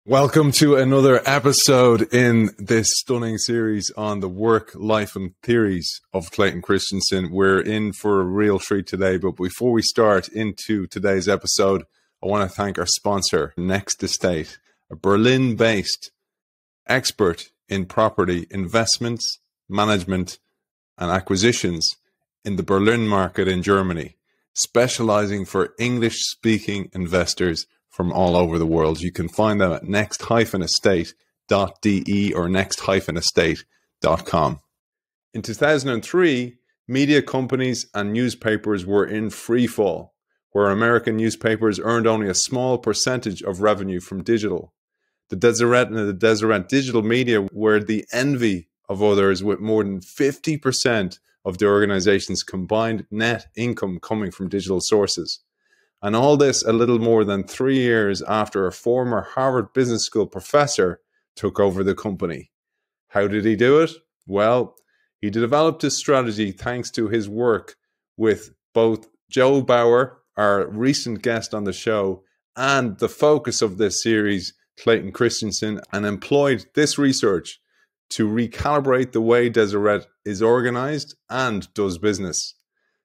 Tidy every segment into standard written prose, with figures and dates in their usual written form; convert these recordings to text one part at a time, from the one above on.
Welcome to another episode in this stunning series on the work, life and theories of Clayton Christensen. We're in for a real treat today, but before we start into today's episode, I want to thank our sponsor, Next Estate, a Berlin-based expert in property investments, management and acquisitions in the Berlin market in Germany, specializing for English-speaking investors from all over the world. You can find them at next-estate.de or next-estate.com. In 2003, media companies and newspapers were in free fall, where American newspapers earned only a small percentage of revenue from digital. The Deseret and the Deseret digital media were the envy of others, with more than 50% of the organization's combined net income coming from digital sources. And all this a little more than 3 years after a former Harvard Business School professor took over the company. How did he do it? Well, he developed his strategy thanks to his work with both Joe Bauer, our recent guest on the show, and the focus of this series, Clayton Christensen, and employed this research to recalibrate the way Deseret is organized and does business.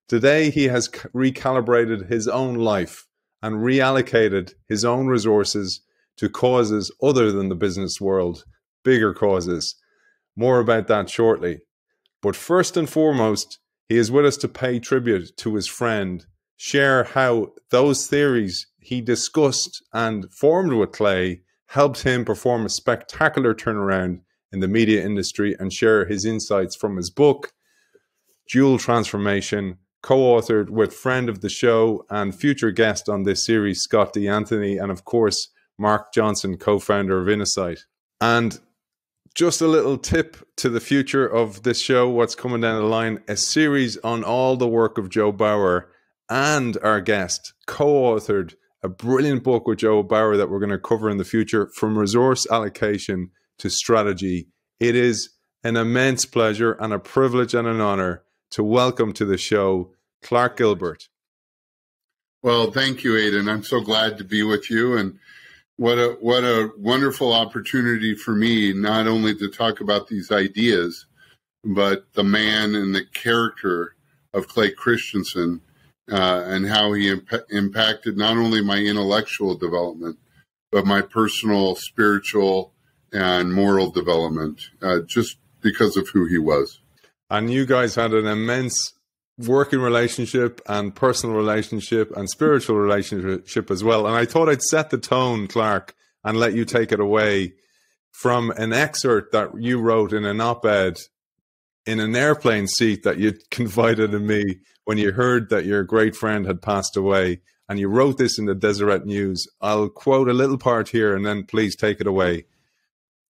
Today, he has recalibrated his own life and reallocated his own resources to causes other than the business world, bigger causes. More about that shortly. But first and foremost, he is with us to pay tribute to his friend, share how those theories he discussed and formed with Clay helped him perform a spectacular turnaround in the media industry, and share his insights from his book, Dual Transformation, co-authored with friend of the show and future guest on this series, Scott DeAnthony, and of course, Mark Johnson, co-founder of Insight. And just a little tip to the future of this show, what's coming down the line, a series on all the work of Joe Bauer, and our guest co-authored a brilliant book with Joe Bauer that we're going to cover in the future, From Resource Allocation to Strategy. It is an immense pleasure and a privilege and an honor to welcome to the show Clark Gilbert. Well, thank you, Aidan. I'm so glad to be with you, and what a wonderful opportunity for me, not only to talk about these ideas, but the man and the character of Clay Christensen, and how he impacted not only my intellectual development, but my personal, spiritual, and moral development, just because of who he was. And you guys had an immense working relationship and personal relationship and spiritual relationship as well. And I thought I'd set the tone, Clark, and let you take it away from an excerpt that you wrote in an op-ed in an airplane seat that you confided in me when you heard that your great friend had passed away. And you wrote this in the Deseret News. I'll quote a little part here and then please take it away.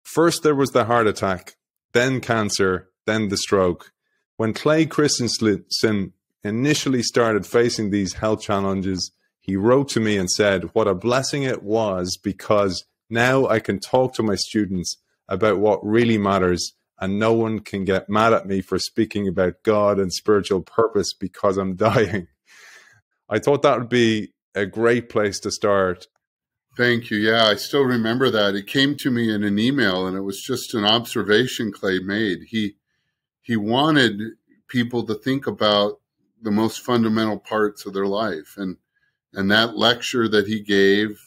First, there was the heart attack, then cancer, then the stroke. When Clay Christensen initially started facing these health challenges, he wrote to me and said, what a blessing it was, because now I can talk to my students about what really matters, and no one can get mad at me for speaking about God and spiritual purpose because I'm dying. I thought that would be a great place to start. Thank you. Yeah, I still remember that. It came to me in an email, and it was just an observation Clay made. He wanted people to think about the most fundamental parts of their life. And that lecture that he gave,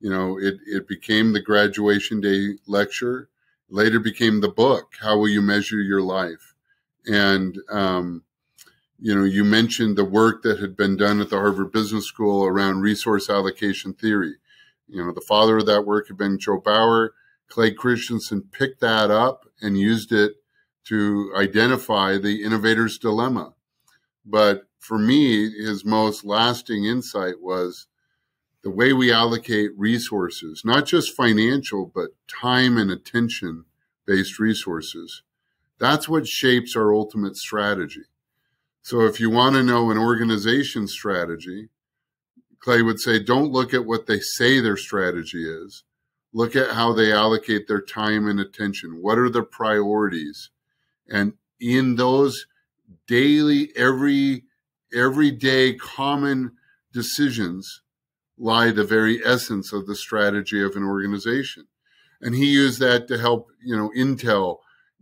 it became the graduation day lecture, later became the book, How Will You Measure Your Life? And, you mentioned the work that had been done at the Harvard Business School around resource allocation theory. The father of that work had been Joe Bauer. Clay Christensen picked that up and used it to identify the innovator's dilemma. But for me, his most lasting insight was the way we allocate resources, not just financial, but time and attention-based resources. That's what shapes our ultimate strategy. So if you want to know an organization strategy, Clay would say, don't look at what they say their strategy is. Look at how they allocate their time and attention. What are the priorities? And in those daily, everyday common decisions, lie the very essence of the strategy of an organization. And he used that to help, Intel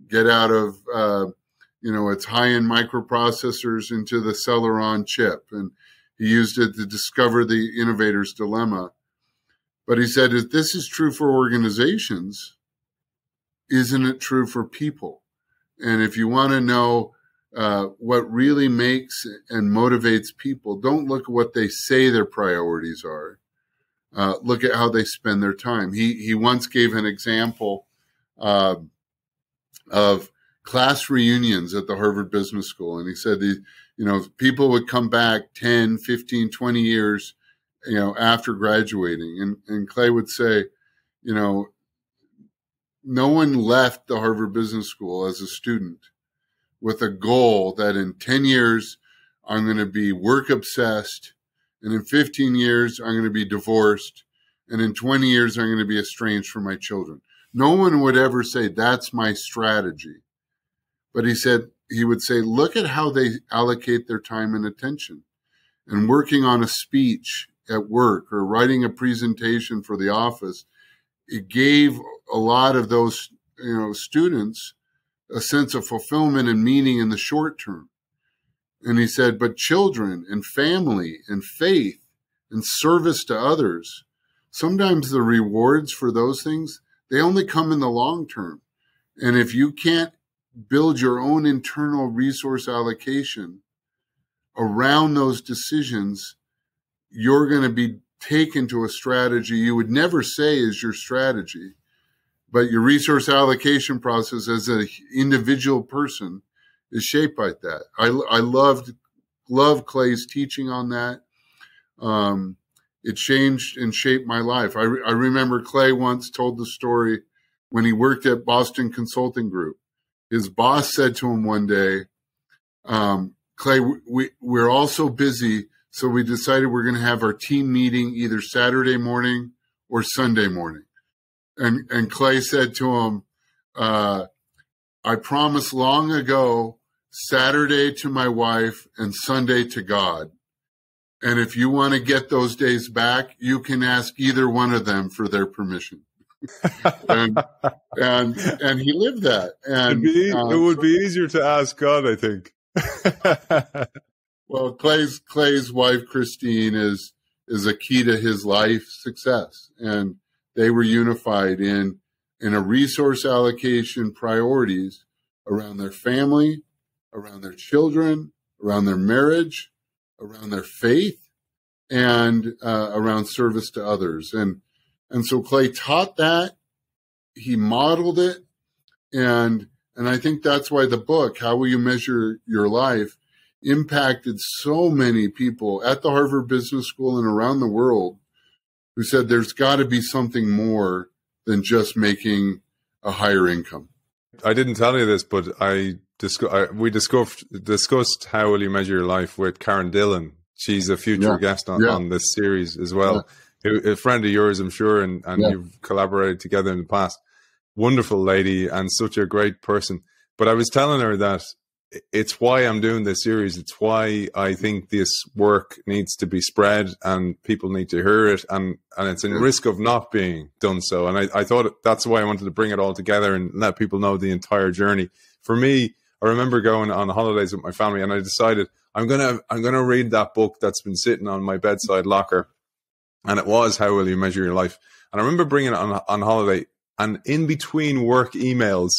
get out of, its high-end microprocessors into the Celeron chip. And he used it to discover the innovator's dilemma. But he said, if this is true for organizations, isn't it true for people? And if you want to know what really makes and motivates people, don't look at what they say their priorities are. Look at how they spend their time. He once gave an example of class reunions at the Harvard Business School. And he said, people would come back 10, 15, 20 years, after graduating. And Clay would say, no one left the Harvard Business School as a student with a goal that in 10 years, I'm going to be work obsessed. And in 15 years, I'm going to be divorced. And in 20 years, I'm going to be estranged from my children. No one would ever say, that's my strategy. But he would say, look at how they allocate their time and attention. And working on a speech at work or writing a presentation for the office, it gave a lot of those, students a sense of fulfillment and meaning in the short term. And he said, but children and family and faith and service to others, sometimes the rewards for those things, they only come in the long term. And if you can't build your own internal resource allocation around those decisions, you're going to be taken to a strategy you would never say is your strategy. But your resource allocation process as an individual person is shaped like that. I love Clay's teaching on that. It changed and shaped my life. I remember Clay once told the story when he worked at Boston Consulting Group. His boss said to him one day, Clay, we're all so busy, so we decided we're going to have our team meeting either Saturday morning or Sunday morning. And Clay said to him, I promised long ago Saturday to my wife and Sunday to God. And if you want to get those days back, you can ask either one of them for their permission. and he lived that. And it would be easier to ask God, I think. Well, Clay's wife, Christine, is a key to his life success. And they were unified in a resource allocation priorities around their family, around their children, around their marriage, around their faith, and around service to others. And so Clay taught that, he modeled it, and I think that's why the book, How Will You Measure Your Life, impacted so many people at the Harvard Business School and around the world who said there's got to be something more than just making a higher income. I didn't tell you this, but we discussed How Will You Measure Your Life with Karen Dillon. She's a future guest on this series as well. A friend of yours, I'm sure, and you've collaborated together in the past. Wonderful lady and such a great person. But I was telling her that it's why I'm doing this series. It's why I think this work needs to be spread and people need to hear it. And it's in risk of not being done so. And I thought that's why I wanted to bring it all together and let people know the entire journey. For me, I remember going on holidays with my family and I decided I'm gonna read that book that's been sitting on my bedside locker. And it was How Will You Measure Your Life? And I remember bringing it on holiday, and in between work emails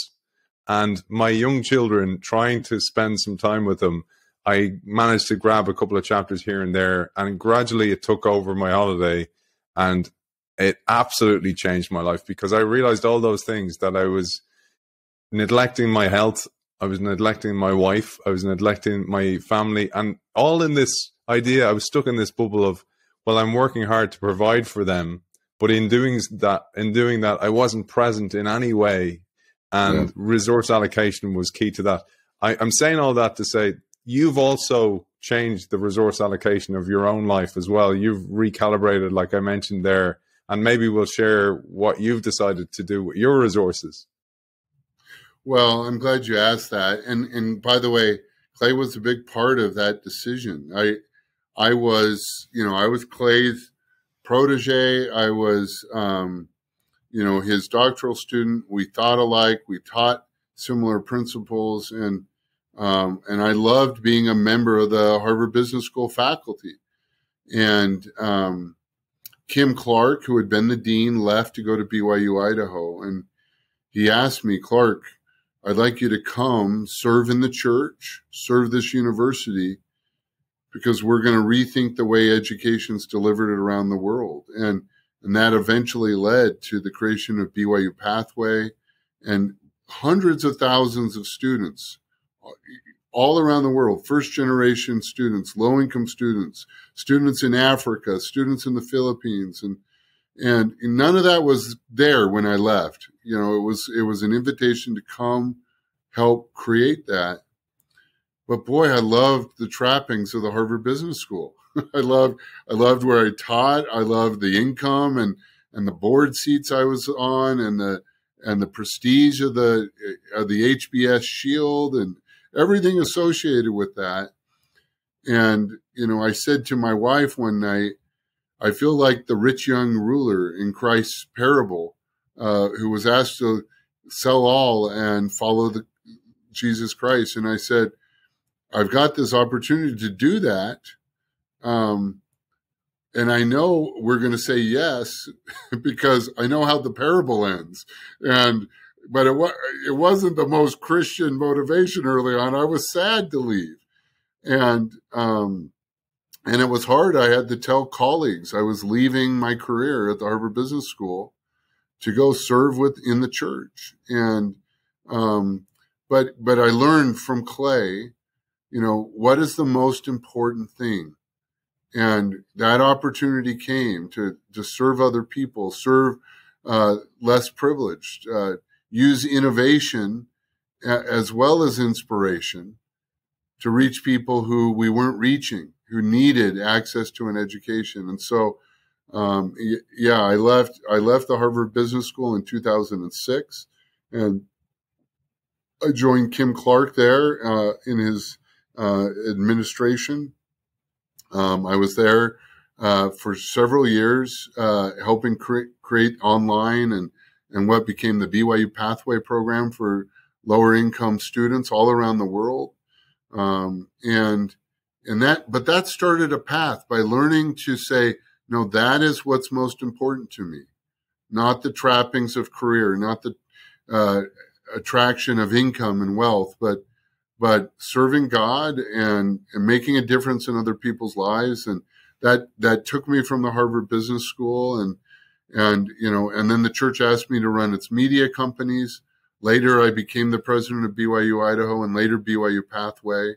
and my young children, trying to spend some time with them, I managed to grab a couple of chapters here and there, and gradually it took over my holiday, and it absolutely changed my life because I realized all those things that I was neglecting my health, I was neglecting my wife, I was neglecting my family, and all in this idea, I was stuck in this bubble of, well, I'm working hard to provide for them, but in doing that, I wasn't present in any way. And resource allocation was key to that. I'm saying all that to say you've also changed the resource allocation of your own life as well. You've recalibrated, like I mentioned there, and maybe we'll share what you've decided to do with your resources. Well, I'm glad you asked that. And by the way, Clay was a big part of that decision. I was Clay's protege. I was, his doctoral student. We thought alike. We taught similar principles, and I loved being a member of the Harvard Business School faculty. And Kim Clark, who had been the dean, left to go to BYU, Idaho, and he asked me, Clark, I'd like you to come serve in the church, serve this university, because we're going to rethink the way education's delivered around the world. And that eventually led to the creation of BYU Pathway and hundreds of thousands of students all around the world, first-generation students, low-income students, students in Africa, students in the Philippines, and none of that was there when I left. It was an invitation to come help create that. But boy, I loved the trappings of the Harvard Business School. I loved where I taught. I loved the income and the board seats I was on, and the prestige of the HBS shield and everything associated with that. And I said to my wife one night, I feel like the rich young ruler in Christ's parable, who was asked to sell all and follow Jesus Christ. And I said, I've got this opportunity to do that. And I know we're going to say yes, because I know how the parable ends. But it wasn't the most Christian motivation early on. I was sad to leave. And it was hard. I had to tell colleagues I was leaving my career at the Harvard Business School to go serve in the church. And but I learned from Clay, what is the most important thing? And that opportunity came to serve other people, serve less privileged, use innovation as well as inspiration to reach people who we weren't reaching, who needed access to an education. And so, I left the Harvard Business School in 2006, and I joined Kim Clark there in his administration. I was there for several years, helping create online and what became the BYU Pathway program for lower income students all around the world. But that started a path by learning to say, no, that is what's most important to me, not the trappings of career, not the attraction of income and wealth, but serving God and making a difference in other people's lives. And that took me from the Harvard Business School. And then the church asked me to run its media companies. Later, I became the president of BYU Idaho and later BYU Pathway.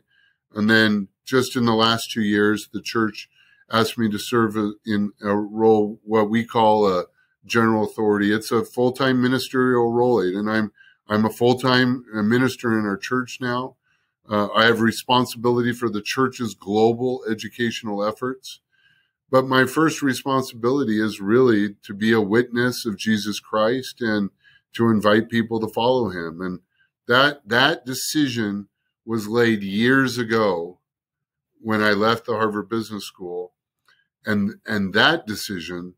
And then just in the last 2 years, the church asked me to serve in a role, what we call a general authority. It's a full-time ministerial role, and I'm a full-time minister in our church now. I have responsibility for the church's global educational efforts. But my first responsibility is really to be a witness of Jesus Christ and to invite people to follow him. And that decision was laid years ago when I left the Harvard Business School. And that decision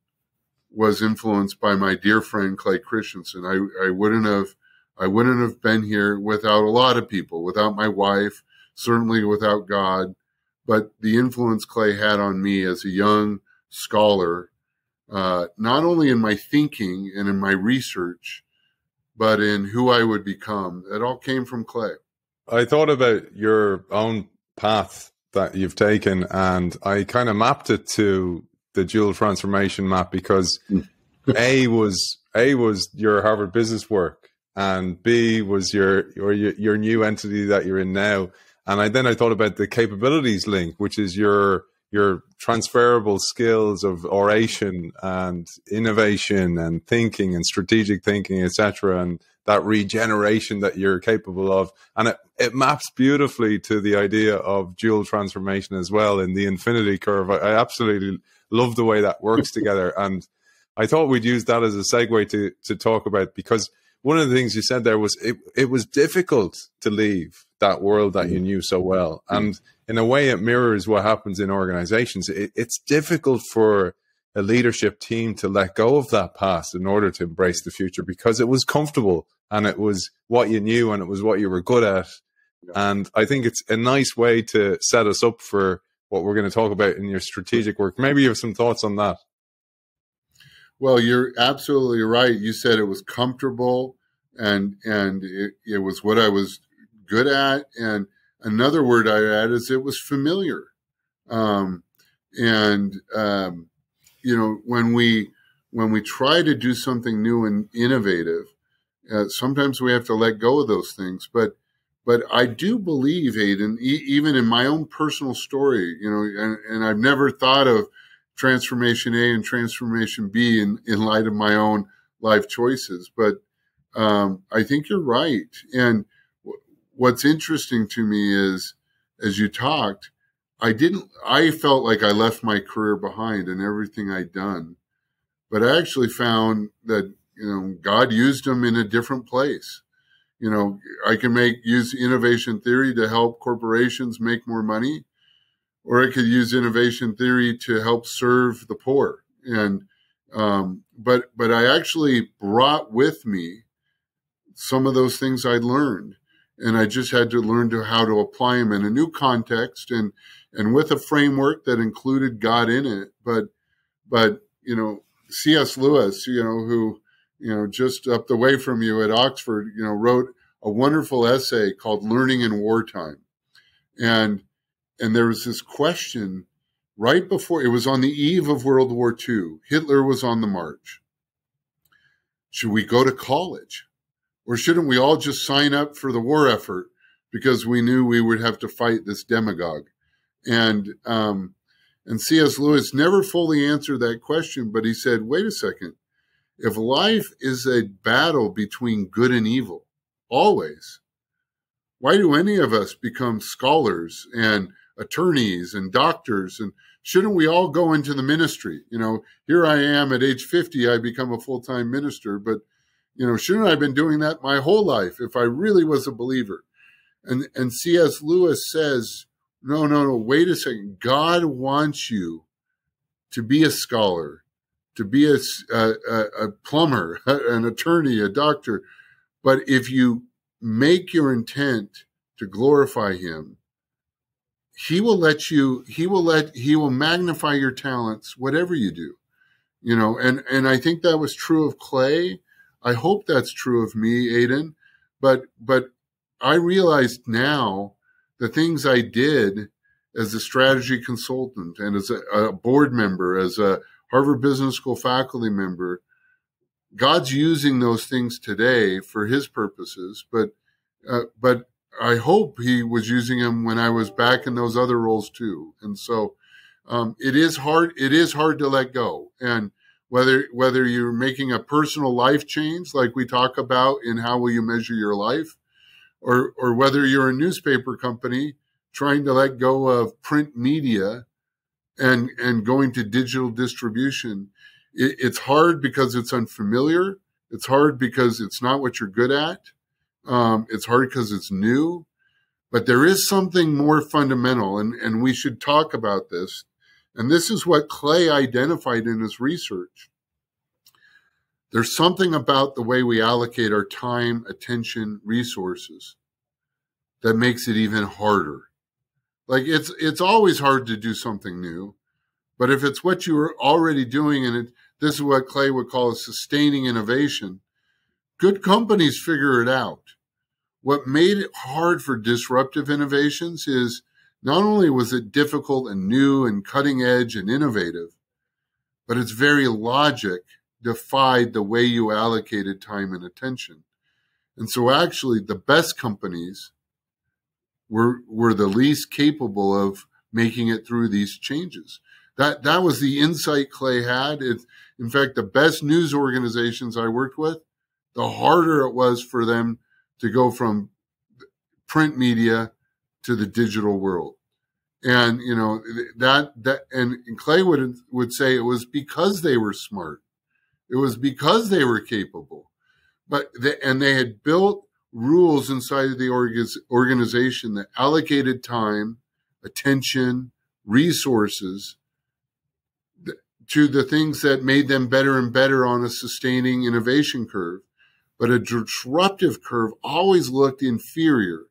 was influenced by my dear friend, Clayton Christensen. I wouldn't have been here without a lot of people, without my wife, certainly without God. But the influence Clay had on me as a young scholar, not only in my thinking and in my research, but in who I would become, it all came from Clay. I thought about your own path that you've taken, and I kind of mapped it to the dual transformation map, because A was your Harvard business work, and B was your new entity that you're in now. And I thought about the capabilities link, which is your transferable skills of oration and innovation and thinking and strategic thinking, etc., and that regeneration that you're capable of. And it maps beautifully to the idea of dual transformation as well in the infinity curve. I absolutely love the way that works together. And I thought we'd use that as a segue to talk about, because one of the things you said there was it was difficult to leave that world that you knew so well. And in a way, it mirrors what happens in organizations. It's difficult for a leadership team to let go of that past in order to embrace the future, because it was comfortable and it was what you knew and it was what you were good at. Yeah. And I think it's a nice way to set us up for what we're going to talk about in your strategic work. Maybe you have some thoughts on that. Well, you're absolutely right. You said it was comfortable and it was what I was good at. And another word I add is it was familiar. You know, when we try to do something new and innovative, sometimes we have to let go of those things. But I do believe, Aidan, even in my own personal story, you know, and I've never thought of transformation A and transformation B in light of my own life choices. But I think you're right. And what's interesting to me is, as you talked, I felt like I left my career behind and everything I'd done, but I actually found that, you know, God used them in a different place. You know, I can use innovation theory to help corporations make more money, or I could use innovation theory to help serve the poor. And, but I actually brought with me some of those things I'd learned, and I just had to learn how to apply them in a new context and with a framework that included God in it. But, you know, C.S. Lewis, you know, who, you know, just up the way from you at Oxford, you know, wrote a wonderful essay called Learning in Wartime. And there was this question right before, it was on the eve of World War II. Hitler was on the march. Should we go to college? Or shouldn't we all just sign up for the war effort because we knew we would have to fight this demagogue? And C.S. Lewis never fully answered that question, but he said, wait a second. If life is a battle between good and evil, always, why do any of us become scholars and attorneys and doctors? And shouldn't we all go into the ministry? You know, here I am at age 50, I become a full-time minister, but, you know, shouldn't I have been doing that my whole life if I really was a believer? And C.S. Lewis says, no, wait a second. God wants you to be a scholar, to be a plumber, an attorney, a doctor. But if you make your intent to glorify him, he will magnify your talents, whatever you do, you know, and I think that was true of Clay. I hope that's true of me, Aidan, but I realized now the things I did as a strategy consultant and as a board member, as a Harvard Business School faculty member, God's using those things today for his purposes, but I hope he was using them when I was back in those other roles too. And so it is hard to let go. And whether you're making a personal life change, like we talk about in How Will You Measure Your Life, or whether you're a newspaper company trying to let go of print media and going to digital distribution, it's hard because it's unfamiliar. It's hard because it's not what you're good at. It's hard because it's new. But there is something more fundamental, and we should talk about this. And this is what Clay identified in his research. There's something about the way we allocate our time, attention, resources that makes it even harder. Like it's always hard to do something new, but if it's what you were already doing, and this is what Clay would call a sustaining innovation, good companies figure it out. What made it hard for disruptive innovations is not only was it difficult and new and cutting edge and innovative, but its very logic defied the way you allocated time and attention. And so actually the best companies were the least capable of making it through these changes. That was the insight Clay had. In fact, the best news organizations I worked with, the harder it was for them to go from print media to the digital world. And, you know, and Clay would say it was because they were smart. It was because they were capable. And they had built rules inside of the organization that allocated time, attention, resources to the things that made them better and better on a sustaining innovation curve. But a disruptive curve always looked inferior.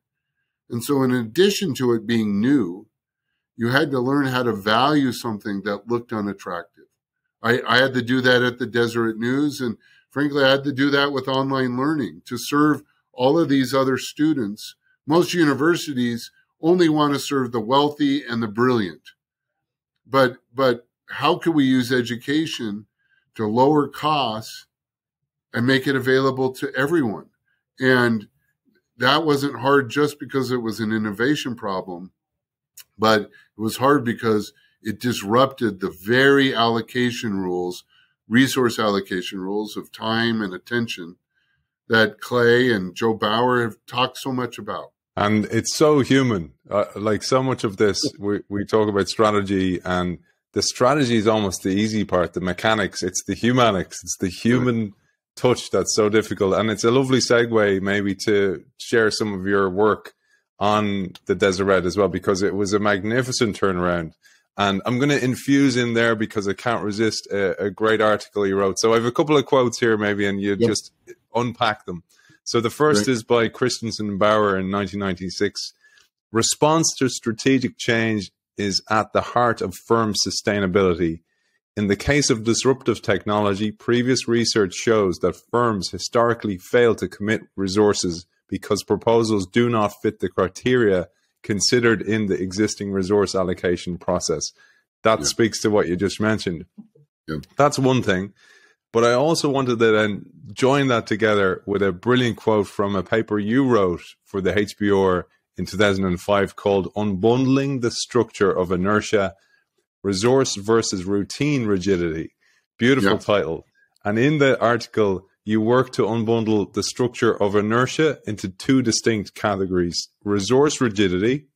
And so in addition to it being new, you had to learn how to value something that looked unattractive. I had to do that at the Deseret News. And frankly, I had to do that with online learning to serve all of these other students. Most universities only want to serve the wealthy and the brilliant. But how can we use education to lower costs and make it available to everyone? And that wasn't hard just because it was an innovation problem, but it was hard because it disrupted the very allocation rules, resource allocation rules of time and attention that Clay and Joe Bauer have talked so much about. And it's so human. Like so much of this, we talk about strategy, and the strategy is almost the easy part, the mechanics. It's the humanics. It's the human touch that's so difficult. And it's a lovely segue maybe to share some of your work on the Deseret as well, because it was a magnificent turnaround. And I'm going to infuse in there because I can't resist a great article you wrote. So I have a couple of quotes here maybe, and you just unpack them. So the first is by Christensen and Bauer in 1996. Response to strategic change is at the heart of firm sustainability. In the case of disruptive technology, previous research shows that firms historically fail to commit resources because proposals do not fit the criteria considered in the existing resource allocation process. That speaks to what you just mentioned. That's one thing. But I also wanted to then join that together with a brilliant quote from a paper you wrote for the HBR in 2005 called Unbundling the Structure of Inertia, Resource versus Routine Rigidity. Beautiful title. And in the article, you work to unbundle the structure of inertia into two distinct categories, resource rigidity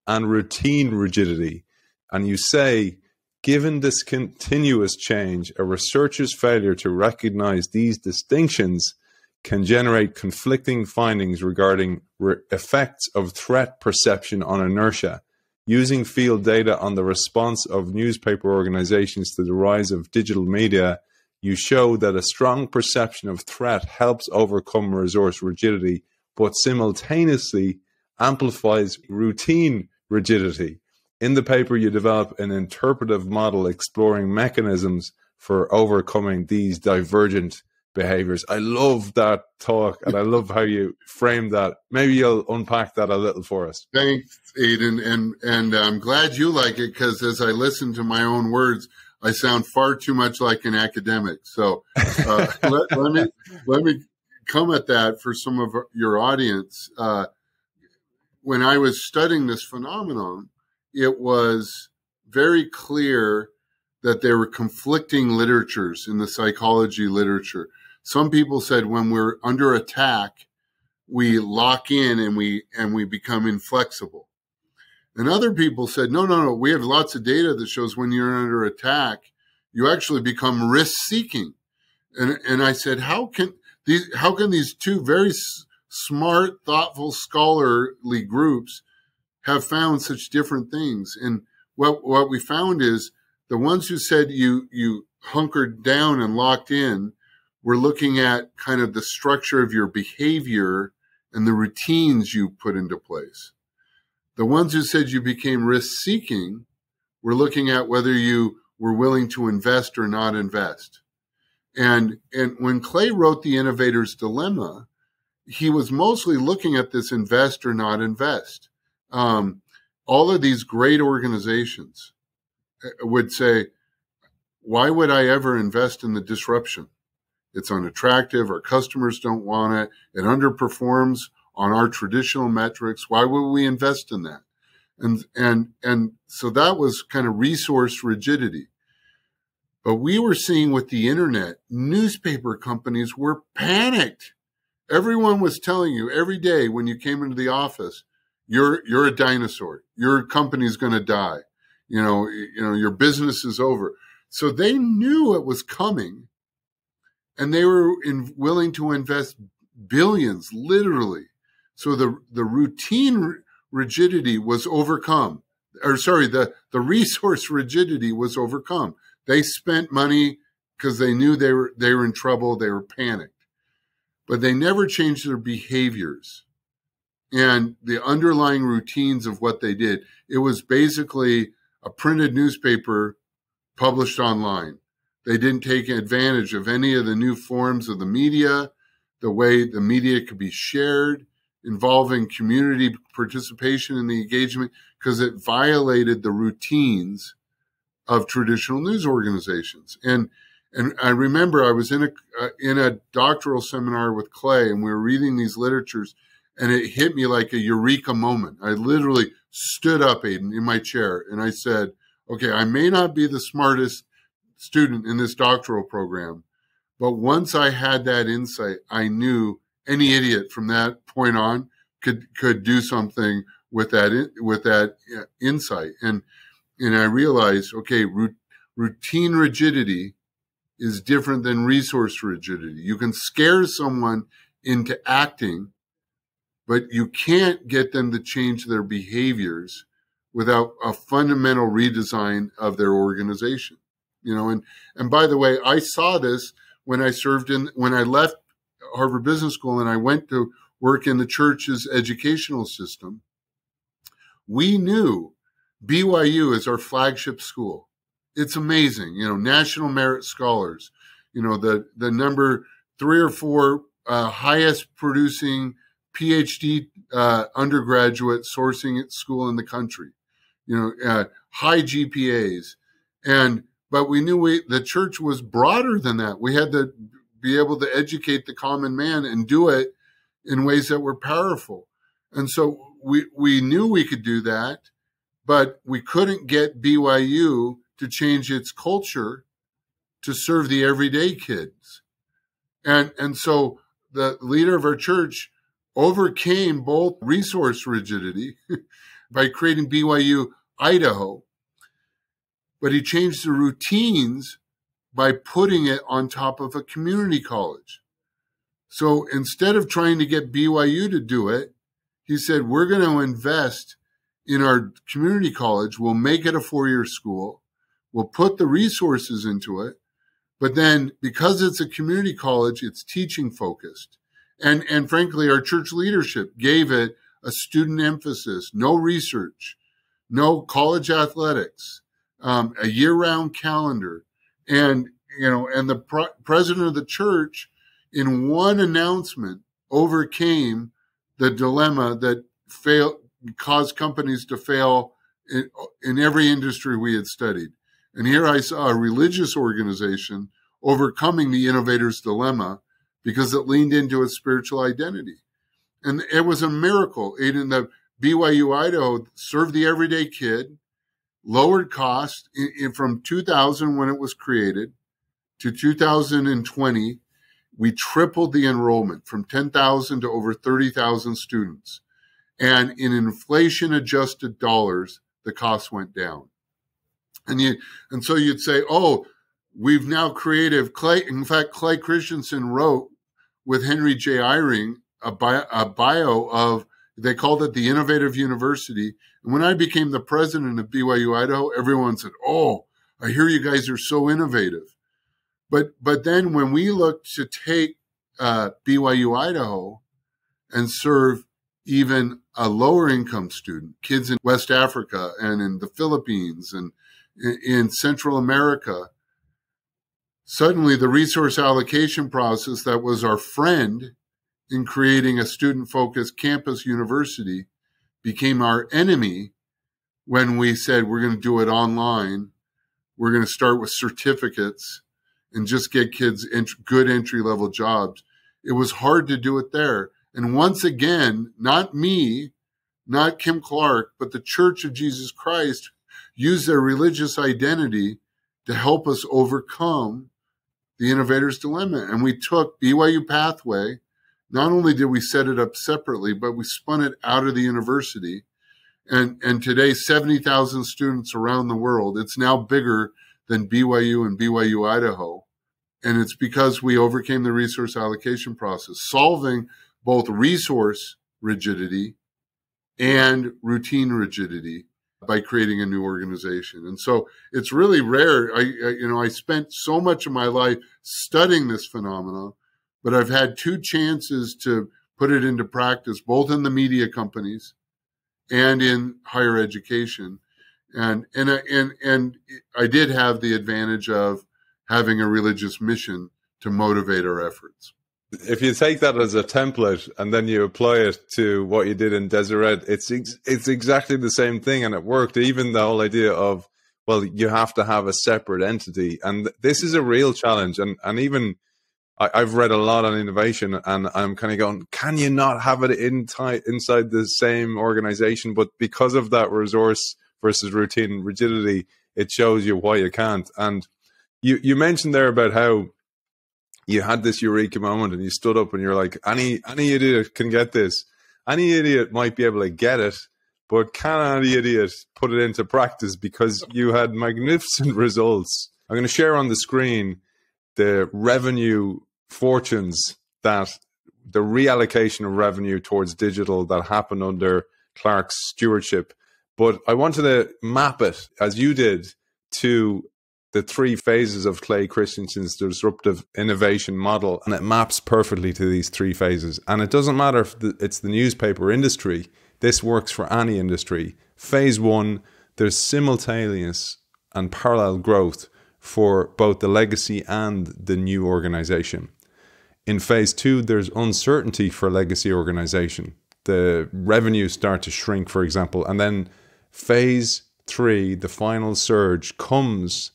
and routine rigidity. And you say, given this continuous change, a researcher's failure to recognize these distinctions can generate conflicting findings regarding effects of threat perception on inertia. Using field data on the response of newspaper organizations to the rise of digital media, you show that a strong perception of threat helps overcome resource rigidity, but simultaneously amplifies routine rigidity. In the paper, you develop an interpretive model exploring mechanisms for overcoming these divergent behaviors. I love that talk, and I love how you frame that. Maybe you'll unpack that a little for us. Thanks, Aidan, and I'm glad you like it, because as I listen to my own words, I sound far too much like an academic. So let me come at that for some of your audience. When I was studying this phenomenon, it was very clear that there were conflicting literatures in the psychology literature. Some people said when we're under attack, we lock in and we become inflexible. And other people said, no, we have lots of data that shows when you're under attack, you actually become risk-seeking. And I said, how can these two very smart, thoughtful, scholarly groups have found such different things? And what we found is the ones who said you hunkered down and locked in were looking at kind of the structure of your behavior and the routines you put into place. The ones who said you became risk-seeking were looking at whether you were willing to invest or not invest. And when Clay wrote The Innovator's Dilemma, he was mostly looking at this invest or not invest. All of these great organizations would say, why would I ever invest in the disruption? It's unattractive. Our customers don't want it. It underperforms on our traditional metrics. Why would we invest in that? And so that was kind of resource rigidity. But we were seeing with the internet, newspaper companies were panicked. Everyone was telling you every day when you came into the office, you're a dinosaur. Your company's going to die. You know, your business is over. So they knew it was coming, and they were willing to invest billions, literally. So the routine rigidity was overcome. The resource rigidity was overcome. They spent money because they knew they were in trouble. They were panicked, but they never changed their behaviors and the underlying routines of what they did. It was basically a printed newspaper published online. They didn't take advantage of any of the new forms of the media, the way the media could be shared, involving community participation in the engagement, because it violated the routines of traditional news organizations. And I remember I was in a doctoral seminar with Clay, and we were reading these literatures, and it hit me like a eureka moment. I literally stood up, Aidan, in my chair, and I said, okay, I may not be the smartest student in this doctoral program, but once I had that insight, I knew any idiot from that point on could do something with that insight. And I realized, okay, routine rigidity is different than resource rigidity. You can scare someone into acting, but you can't get them to change their behaviors without a fundamental redesign of their organization. And by the way, I saw this when I left Harvard Business School and I went to work in the church's educational system. We knew BYU is our flagship school. It's amazing, National Merit Scholars, the number 3 or 4 highest producing PhD undergraduate sourcing school in the country, high GPAs. But we knew the church was broader than that. We had to be able to educate the common man and do it in ways that were powerful. And so we knew we could do that, but we couldn't get BYU to change its culture to serve the everyday kids. And so the leader of our church overcame both resource rigidity by creating BYU Idaho, but he changed the routines by putting it on top of a community college. So instead of trying to get BYU to do it, he said, we're going to invest in our community college. We'll make it a 4-year school. We'll put the resources into it. But then because it's a community college, it's teaching focused. And frankly, our church leadership gave it a student emphasis, no research, no college athletics, a year-round calendar. And the president of the church, in one announcement, overcame the dilemma that caused companies to fail in every industry we had studied. And here I saw a religious organization overcoming the innovator's dilemma because it leaned into its spiritual identity. And it was a miracle. Aidan, the BYU Idaho served the everyday kid, lowered cost from 2000 when it was created to 2020. We tripled the enrollment from 10,000 to over 30,000 students. And in inflation-adjusted dollars, the cost went down. And so you'd say, oh, we've now created Clay. In fact, Clay Christensen wrote with Henry J. Eyring a bio of, they called it the Innovative University. And when I became the president of BYU Idaho, everyone said, oh, I hear you guys are so innovative. But then when we looked to take BYU Idaho and serve even a lower income student, kids in West Africa and in the Philippines and in Central America, suddenly the resource allocation process that was our friend in creating a student-focused campus university became our enemy when we said we're going to do it online. We're going to start with certificates and just get kids good entry-level jobs. It was hard to do it there. And once again, not me, not Kim Clark, but the Church of Jesus Christ used their religious identity to help us overcome the innovator's dilemma. And we took BYU Pathway. Not only did we set it up separately, but we spun it out of the university. And today, 70,000 students around the world. It's now bigger than BYU and BYU Idaho. And it's because we overcame the resource allocation process, solving both resource rigidity and routine rigidity. by creating a new organization. And so it's really rare. I spent so much of my life studying this phenomenon, but I've had two chances to put it into practice, both in the media companies and in higher education. And I did have the advantage of having a religious mission to motivate our efforts. If you take that as a template and then you apply it to what you did in Deseret, it's exactly the same thing, and it worked. Even the whole idea of, well, you have to have a separate entity, and this is a real challenge. And even I've read a lot on innovation, and I'm kind of going, can you not have it inside the same organization? But because of that resource versus routine rigidity, it shows you why you can't. And you mentioned there about how you had this eureka moment and you stood up and you're like, any idiot can get this. Any idiot might be able to get it, but can any idiot put it into practice? Because you had magnificent results. I'm going to share on the screen the revenue fortunes, that the reallocation of revenue towards digital that happened under Clark's stewardship. But I wanted to map it, as you did, to the three phases of Clay Christensen's disruptive innovation model, and it maps perfectly to these three phases. And it doesn't matter if it's the newspaper industry, this works for any industry. Phase one, there's simultaneous and parallel growth for both the legacy and the new organization. In phase two, there's uncertainty for legacy organization. The revenues start to shrink, for example. And then phase three, the final surge, comes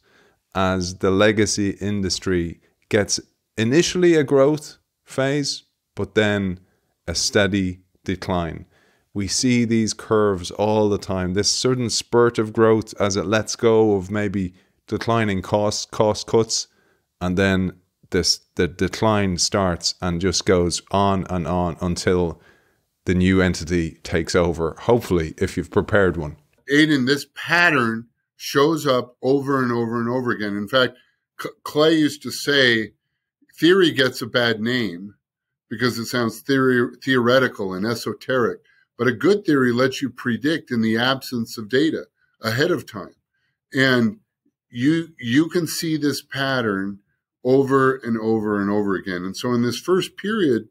as the legacy industry gets initially a growth phase, but then a steady decline. We see these curves all the time, this sudden spurt of growth as it lets go of maybe declining cost cuts, and then the decline starts and just goes on and on until the new entity takes over, hopefully, if you've prepared one. Aidan, this pattern shows up over and over and over again. In fact, Clay used to say, theory gets a bad name because it sounds theoretical and esoteric, but a good theory lets you predict in the absence of data ahead of time. And you can see this pattern over and over and over again. And so in this first period,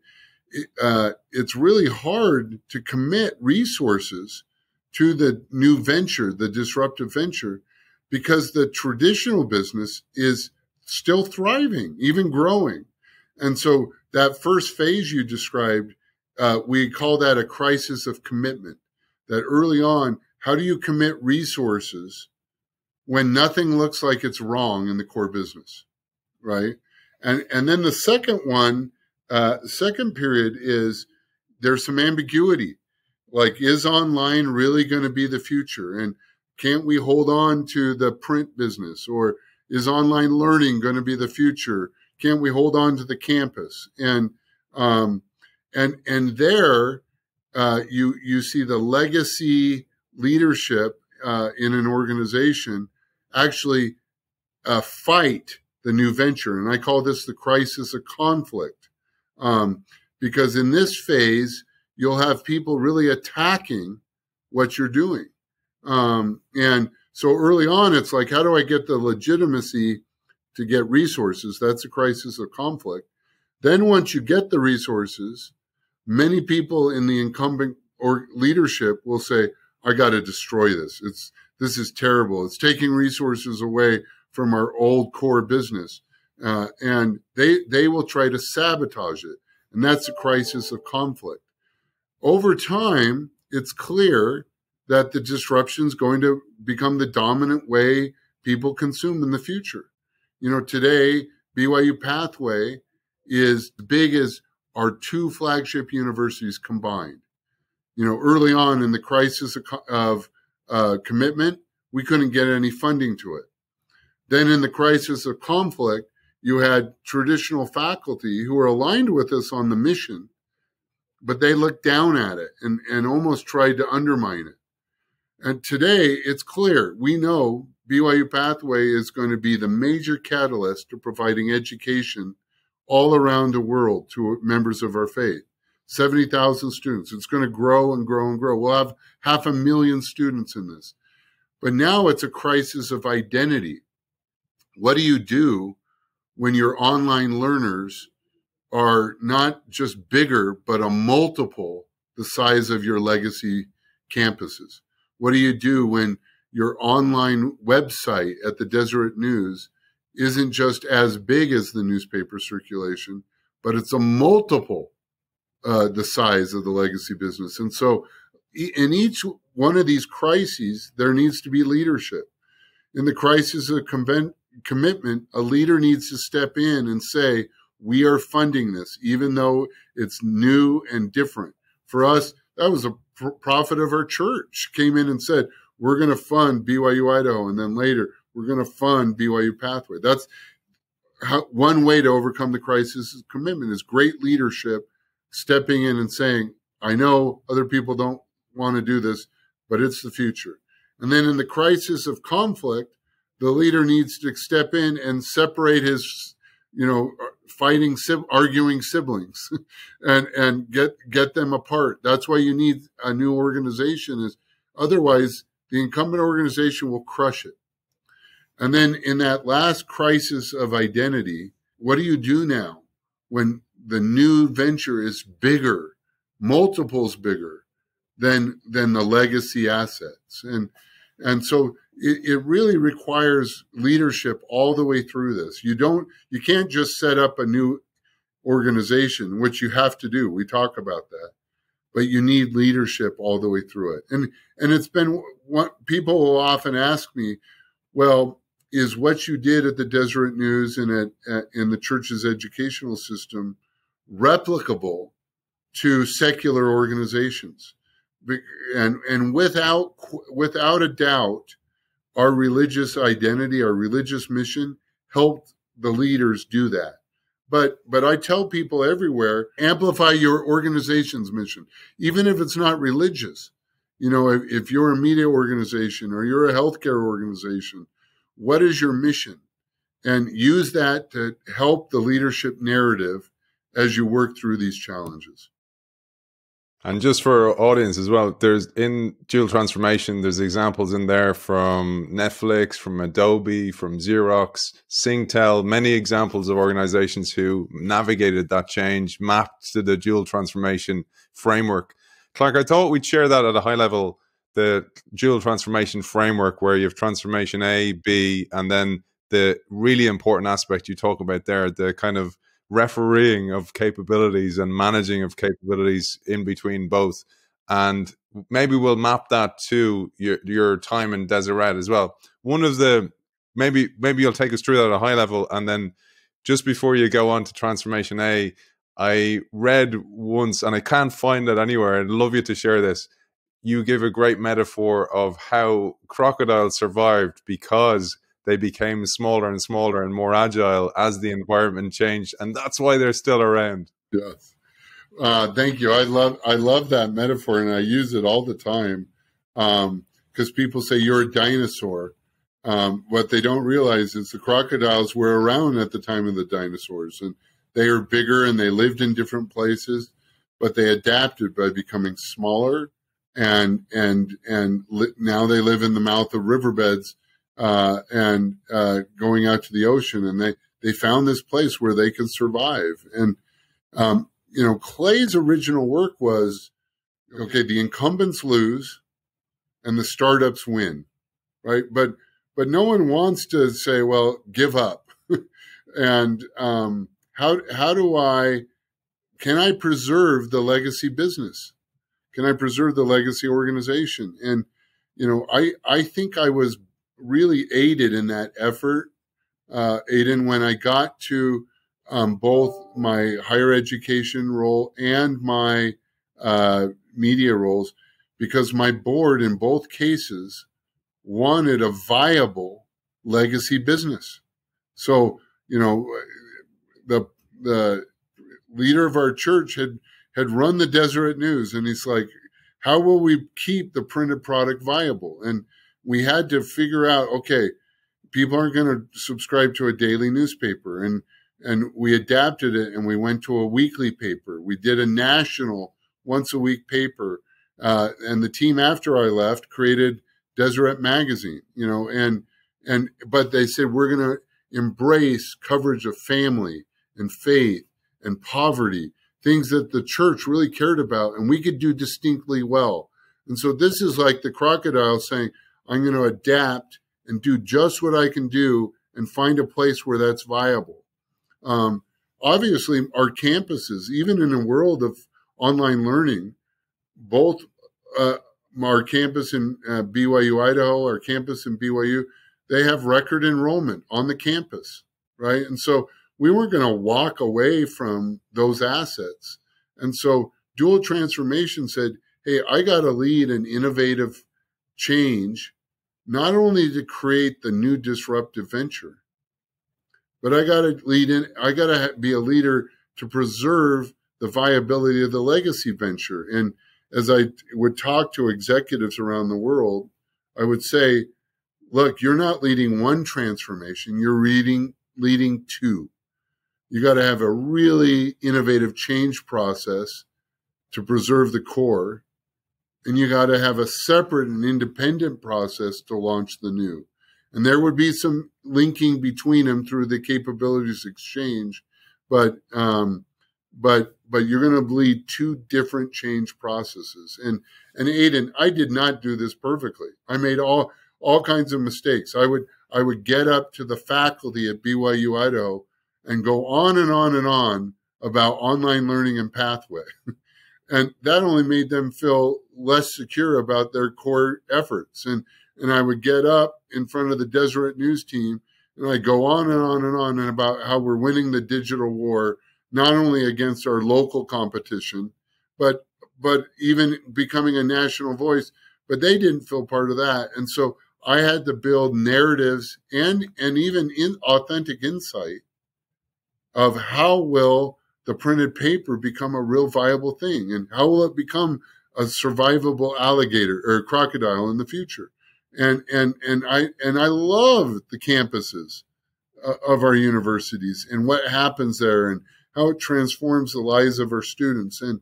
it's really hard to commit resources to the new venture, the disruptive venture, because the traditional business is still thriving, even growing. And so that first phase you described, we call that a crisis of commitment. That early on, how do you commit resources when nothing looks like it's wrong in the core business, right? And then the second one, second period is there's some ambiguity. Like, is online really going to be the future? And can't we hold on to the print business? Or is online learning going to be the future? Can't we hold on to the campus? And there you see the legacy leadership in an organization actually fight the new venture. And I call this the crisis of conflict, because in this phase, you'll have people really attacking what you're doing. And so early on, it's like, how do I get the legitimacy to get resources? That's a crisis of conflict. Then once you get the resources, many people in the incumbent or leadership will say, I got to destroy this. This is terrible. It's taking resources away from our old core business. And they will try to sabotage it. And that's a crisis of conflict. Over time, it's clear that the disruption is going to become the dominant way people consume in the future. You know, today, BYU Pathway is as big as our two flagship universities combined. You know, early on in the crisis of commitment, we couldn't get any funding to it. Then in the crisis of conflict, you had traditional faculty who were aligned with us on the mission, but they looked down at it and almost tried to undermine it. And today, it's clear. We know BYU Pathway is going to be the major catalyst to providing education all around the world to members of our faith. 70,000 students. It's going to grow and grow and grow. We'll have 500,000 students in this. But now it's a crisis of identity. What do you do when your online learners are not just bigger, but a multiple the size of your legacy campuses? What do you do when your online website at the Deseret News isn't just as big as the newspaper circulation, but it's a multiple the size of the legacy business? And so in each one of these crises, there needs to be leadership. In the crisis of commitment, a leader needs to step in and say, we are funding this, even though it's new and different. For us, that was a prophet of our church came in and said, we're going to fund BYU Idaho. And then later, we're going to fund BYU Pathway. That's one way to overcome the crisis of commitment is great leadership, stepping in and saying, I know other people don't want to do this, but it's the future. And then in the crisis of conflict, the leader needs to step in and separate his, arguing siblings and get them apart. That's why you need a new organization, is otherwise the incumbent organization will crush it. And then in that last crisis of identity, what do you do now when the new venture is bigger, multiples bigger than the legacy assets? And so it really requires leadership all the way through this. You can't just set up a new organization, which you have to do. We talk about that, but you need leadership all the way through it. And it's been what people will often ask me, well, is what you did at the Deseret News and in the church's educational system replicable to secular organizations? And without a doubt, our religious identity, our religious mission helped the leaders do that. But I tell people everywhere, amplify your organization's mission, even if it's not religious. If you're a media organization or you're a healthcare organization, what is your mission? And use that to help the leadership narrative as you work through these challenges. And just for our audience as well, there's in dual transformation, there's examples in there from Netflix, from Adobe, from Xerox, Singtel, many examples of organizations who navigated that change, mapped to the dual transformation framework. Clark, I thought we'd share that at a high level, the dual transformation framework, where you have transformation A, B, and then the really important aspect you talk about there, the kind of refereeing of capabilities and managing of capabilities in between both. And maybe we'll map that to your time in Deseret as well. One of the, maybe you'll take us through that at a high level. And then just before you go on to transformation A, I read once, and I can't find it anywhere, I'd love you to share this. You give a great metaphor of how crocodiles survived because they became smaller and smaller and more agile as the environment changed, and that's why they're still around. Yes, thank you. I love that metaphor, and I use it all the time because people say you're a dinosaur. What they don't realize is the crocodiles were around at the time of the dinosaurs, and they are bigger and they lived in different places, but they adapted by becoming smaller, and now they live in the mouth of riverbeds. And going out to the ocean, and they found this place where they could survive. And Clay's original work was, okay, the incumbents lose and the startups win, right? But no one wants to say, well, give up. And can I preserve the legacy business? Can I preserve the legacy organization? And I think I was really aided in that effort, Aidan, when I got to both my higher education role and my media roles, because my board in both cases wanted a viable legacy business. So, the leader of our church had run the Deseret News, and he's like, how will we keep the printed product viable? And we had to figure out, okay, people aren't going to subscribe to a daily newspaper. And we adapted it, and we went to a weekly paper. We did a national once-a-week paper. And the team after I left created Deseret magazine, but they said, we're going to embrace coverage of family and faith and poverty, things that the church really cared about and we could do distinctly well. And so this is like the crocodile saying, I'm going to adapt and do just what I can do and find a place where that's viable. Obviously, our campuses, even in a world of online learning, both our campus in BYU, Idaho, our campus in BYU, they have record enrollment on the campus, right? And so we weren't going to walk away from those assets. And so dual transformation said, hey, I got to lead an innovative change, not only to create the new disruptive venture, but I got to be a leader to preserve the viability of the legacy venture. And as I would talk to executives around the world, I would say, look, you're not leading one transformation, you're leading two. You got to have a really innovative change process to preserve the core, and you got to have a separate and independent process to launch the new. And there would be some linking between them through the capabilities exchange, but you're going to lead two different change processes. And Aidan, I did not do this perfectly. I made all kinds of mistakes. I would get up to the faculty at BYU Idaho and go on and on and on about online learning and pathway. And that only made them feel less secure about their core efforts. And I would get up in front of the Deseret News team and I'd go on and on and on and about how we're winning the digital war, not only against our local competition, but even becoming a national voice. But they didn't feel part of that. And so I had to build narratives and even authentic insight of how will the printed paper become a real viable thing, and how will it become a survivable alligator or crocodile in the future. And I love the campuses of our universities and what happens there and how it transforms the lives of our students. And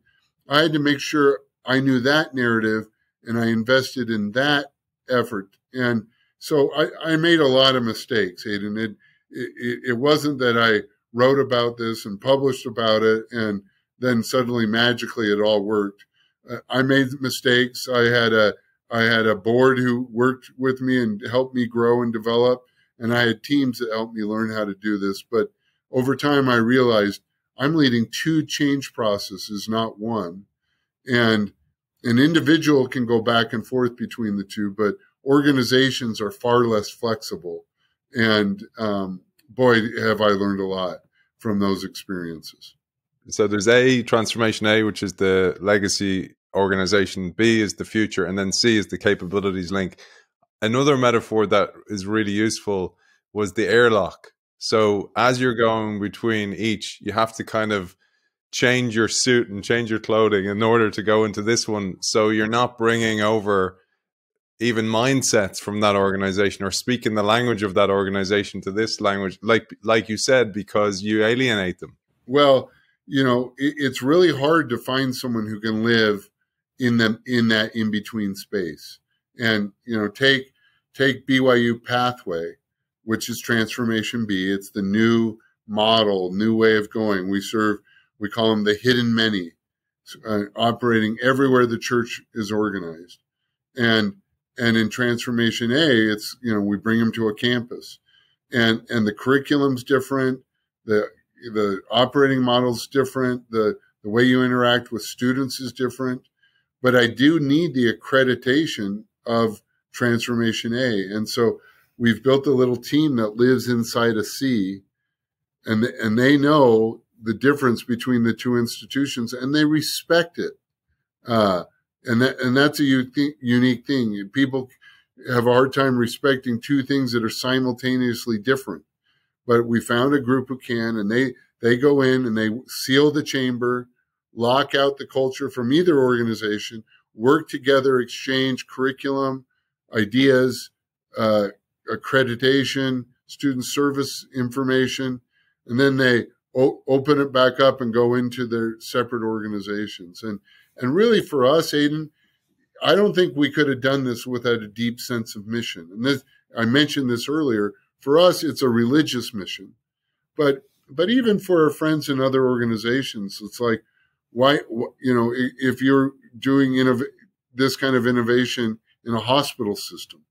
I had to make sure I knew that narrative and I invested in that effort. And so I made a lot of mistakes, Aidan. It wasn't that I wrote about this and published about it and then suddenly magically it all worked. I made mistakes. I had a board who worked with me and helped me grow and develop, and I had teams that helped me learn how to do this. But over time, I realized I'm leading two change processes, not one. And an individual can go back and forth between the two, but organizations are far less flexible. And boy, have I learned a lot from those experiences. So there's A, transformation A, which is the legacy organization, B is the future, and then C is the capabilities link. Another metaphor that is really useful was the airlock. So as you're going between each, you have to kind of change your suit and change your clothing in order to go into this one. So you're not bringing over even mindsets from that organization or speaking the language of that organization to this language, like you said, because you alienate them. Well, it's really hard to find someone who can live in that in-between space. And, take BYU Pathway, which is Transformation B. It's the new model, new way of going. We call them the hidden many, operating everywhere the church is organized. And in Transformation A, it's, we bring them to a campus and the curriculum's different. The operating model's different. The way you interact with students is different. But I do need the accreditation of Transformation A. And so we've built a little team that lives inside a C, and they know the difference between the two institutions, and they respect it. And that's a unique thing. People have a hard time respecting two things that are simultaneously different. But we found a group who can, and they go in and they seal the chamber, lock out the culture from either organization, work together, exchange curriculum, ideas, accreditation, student service information, and then they open it back up and go into their separate organizations. And really for us, Aidan, I don't think we could have done this without a deep sense of mission. And this, I mentioned this earlier. For us, it's a religious mission, but even for our friends in other organizations, it's like, why, if you're doing this kind of innovation in a hospital system,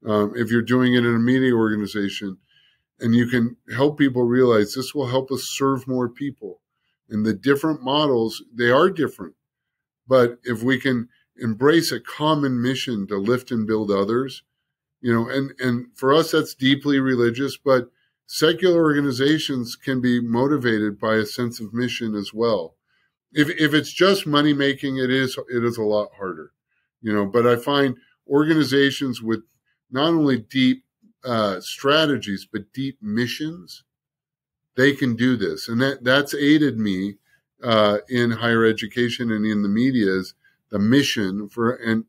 if you're doing it in a media organization, and you can help people realize this will help us serve more people. And the different models, they are different. But if we can embrace a common mission to lift and build others, and for us, that's deeply religious, but secular organizations can be motivated by a sense of mission as well. If it's just money making, it is a lot harder, but I find organizations with not only deep strategies, but deep missions, they can do this. And that's aided me in higher education and in the media. Is the mission and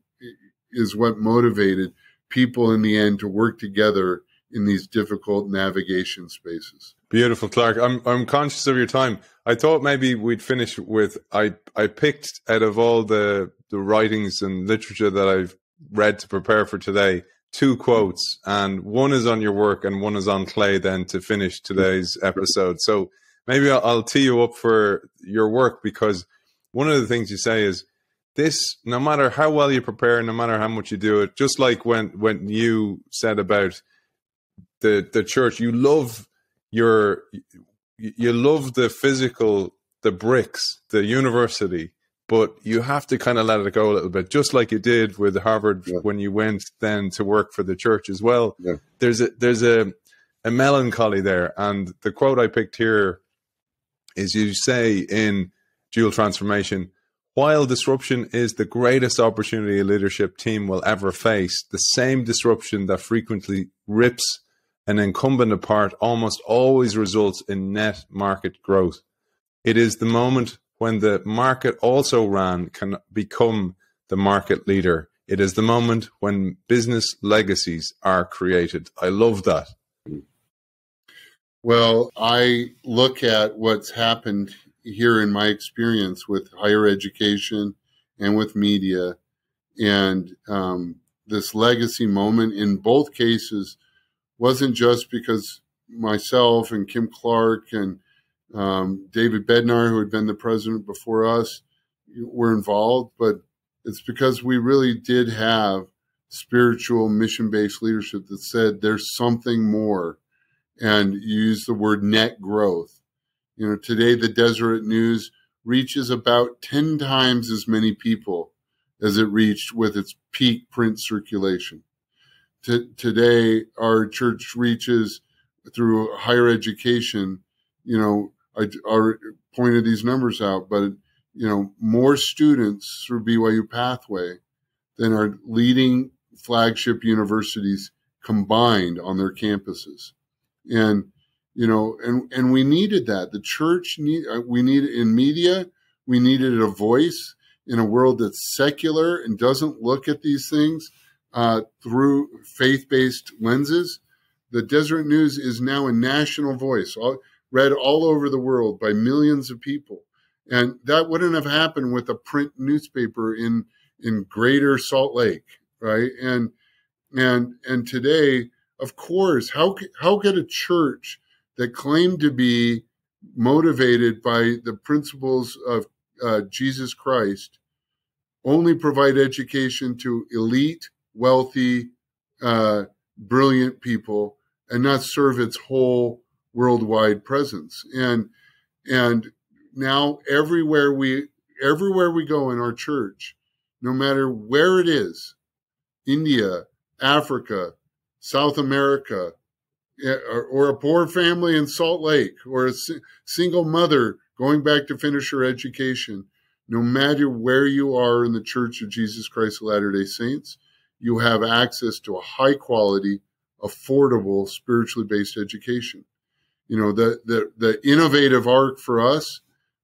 is what motivated people in the end to work together in these difficult navigation spaces. Beautiful, Clark. I'm conscious of your time. I thought maybe we'd finish with, I picked out of all the writings and literature that I've read to prepare for today, 2 quotes, and one is on your work and one is on Clay then to finish today's episode. So maybe I'll tee you up for your work, because one of the things you say is this, no matter how well you prepare, no matter how much you do it, just like when you said about the church, you love the physical, the bricks, the university, but you have to kind of let it go a little bit, just like you did with Harvard when you went then to work for the church as well. Yeah. There's a melancholy there. And the quote I picked here is, you say in Dual Transformation, while disruption is the greatest opportunity a leadership team will ever face, the same disruption that frequently rips an incumbent apart almost always results in net market growth. It is the moment when the market also ran can become the market leader. It is the moment when business legacies are created. I love that. Well, I look at what's happened here in my experience with higher education and with media, and this legacy moment in both cases wasn't just because myself and Kim Clark and David Bednar, who had been the president before us, were involved, but it's because we really did have spiritual mission-based leadership that said there's something more, and use the word net growth. Today the Deseret News reaches about 10 times as many people as it reached with its peak print circulation. Today, our church reaches, through higher education, I pointed these numbers out, but, more students through BYU Pathway than our leading flagship universities combined on their campuses. And, and we needed that. The church we needed in media, we needed a voice in a world that's secular and doesn't look at these things through faith-based lenses. The Deseret News is now a national voice, read all over the world by millions of people. And that wouldn't have happened with a print newspaper in Greater Salt Lake, right? And today, of course, how could a church that claimed to be motivated by the principles of Jesus Christ only provide education to elite, wealthy, brilliant people, and not serve its whole worldwide presence? And now everywhere we go in our church, no matter where it is, India, Africa, South America, or a poor family in Salt Lake, or a single mother going back to finish her education, no matter where you are in the Church of Jesus Christ of Latter-day Saints, you have access to a high quality, affordable, spiritually based education. The innovative arc for us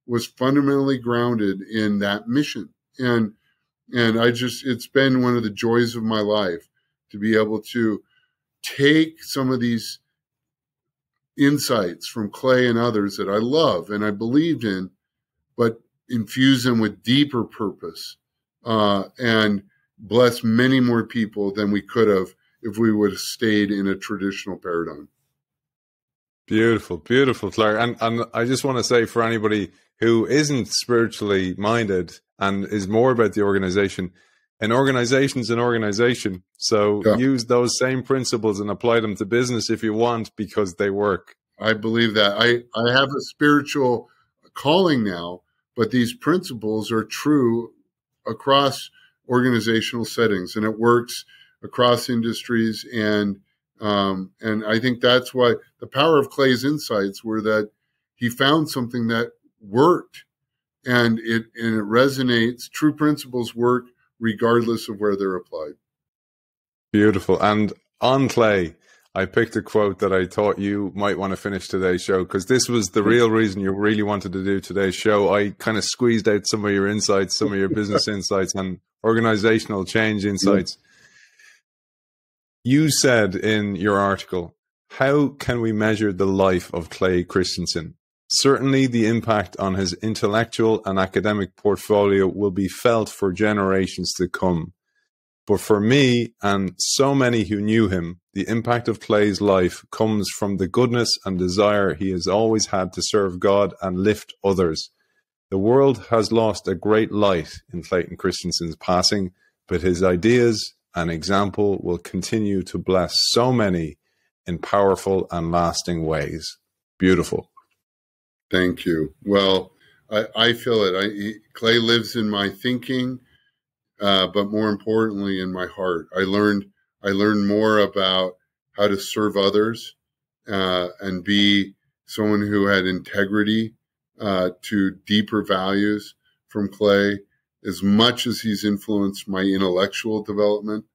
was fundamentally grounded in that mission. And it's been one of the joys of my life to be able to take some of these insights from Clay and others that I love and I believed in, but infuse them with deeper purpose, and bless many more people than we could have if we would have stayed in a traditional paradigm. Beautiful, beautiful, Clark. And I just want to say, for anybody who isn't spiritually minded and is more about the organization, an organization is an organization. So use those same principles and apply them to business if you want, because they work. I believe that. I have a spiritual calling now, but these principles are true across organizational settings, and it works across industries. And I think that's why the power of Clay's insights were that he found something that worked, and it resonates. True principles work regardless of where they're applied. Beautiful. And on Clay, I picked a quote that I thought you might want to finish today's show, because this was the real reason you really wanted to do today's show. I kind of squeezed out some of your insights, some of your business insights and organizational change insights. You said in your article, how can we measure the life of Clay Christensen? Certainly the impact on his intellectual and academic portfolio will be felt for generations to come. But for me and so many who knew him, the impact of Clay's life comes from the goodness and desire he has always had to serve God and lift others. The world has lost a great light in Clayton Christensen's passing, but his ideas and example will continue to bless so many in powerful and lasting ways. Beautiful. Thank you. Well, I feel it. Clay lives in my thinking, but more importantly, in my heart. I learned more about how to serve others and be someone who had integrity to deeper values from Clay. As much as he's influenced my intellectual development,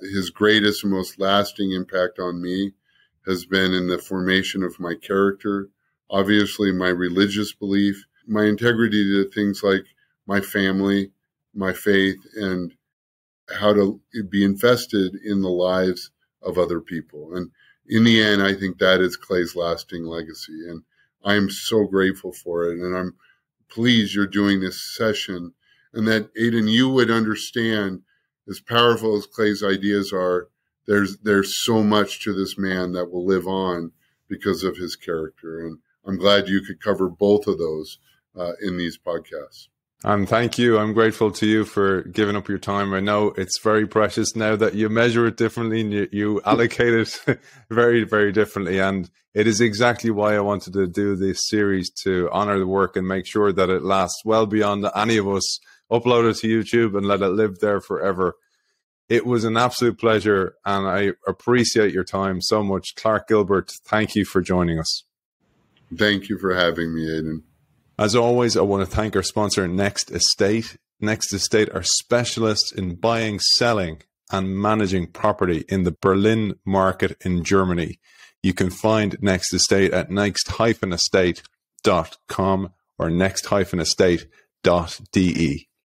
his greatest and most lasting impact on me has been in the formation of my character. Obviously, my religious belief, my integrity to things like my family, my faith, and how to be invested in the lives of other people. And in the end, I think that is Clay's lasting legacy. And I'm so grateful for it. And I'm pleased you're doing this session, and that, Aidan, you would understand, as powerful as Clay's ideas are, there's so much to this man that will live on because of his character. And I'm glad you could cover both of those in these podcasts. And thank you. I'm grateful to you for giving up your time. I know it's very precious now that you measure it differently and you allocate it very, very differently. And it is exactly why I wanted to do this series, to honor the work and make sure that it lasts well beyond any of us. Upload it to YouTube and let it live there forever. It was an absolute pleasure, and I appreciate your time so much. Clark Gilbert, thank you for joining us. Thank you for having me, Aidan. As always, I want to thank our sponsor, Next Estate. Next Estate are specialists in buying, selling, and managing property in the Berlin market in Germany. You can find Next Estate at next-estate.com or next-estate.de.